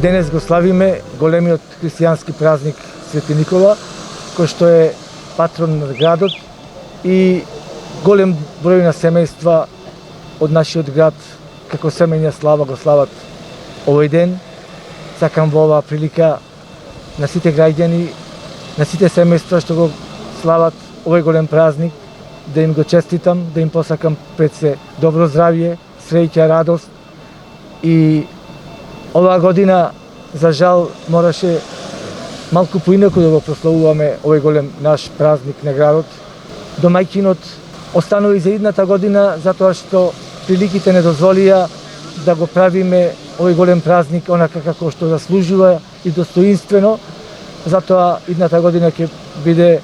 Денес го славиме големиот христијански празник Свети Никола, кој што е патрон на градот и голем број на семејства од нашиот град како семејна слава го слават овој ден. Сакам во оваа прилика на сите граѓани, на сите семејства што го слават овој голем празник, да им го честитам, да им посакам пред се добро здравје, среќа, радост. И оваа година, за жал, мораше малку поинаку да го прославуваме овој голем наш празник на градот. Домаќинот останува и за идната година, затоа што приликите не дозволија да го правиме овој голем празник онака како што заслужува и достоинствено. Затоа идната година ќе биде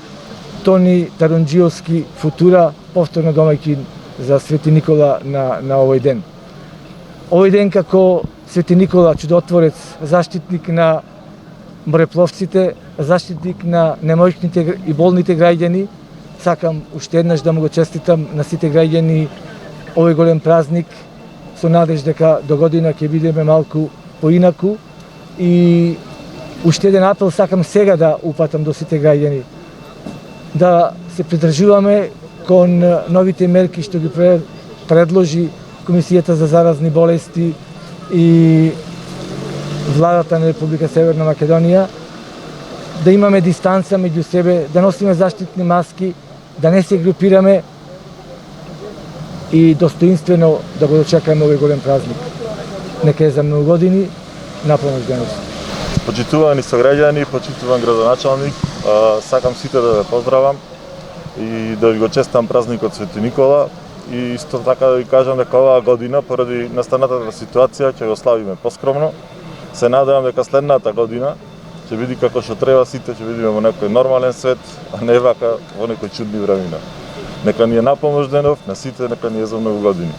Тони Тарунџиовски Футура, повторно домаќин за Свети Никола на овој ден. Овој ден како Свети Никола чудотворец, заштитник на морепловците, заштитник на немојкните и болните граѓани, сакам уште еднаш да му го честитам на сите граѓани овој голем празник, со надеж дека до година ќе бидеме малку поинаку. И уште еден апел сакам сега да упатам до сите граѓани, да се придржуваме кон новите мерки што ги предложи Комисијата за заразни болести и владата на Република Северна Македонија, да имаме дистанца меѓу себе, да носиме заштитни маски, да не се групираме и достоинствено да го дочекаме овој голем празник. Нека е за многу години, напомаш денес. Почитувани сограѓани, почитуван градоначалник, сакам сите да ве поздравам и да ви го честам празникот Свети Никола. И исто така да ви кажам дека оваа година, поради настанатата ситуација, ќе го славиме поскромно. Се надевам дека следната година ќе биде како што треба, сите ќе бидеме во некој нормален свет, а не вака во некои чудни времена. Нека ни е напомош денов, на сите нека ни е за многу години.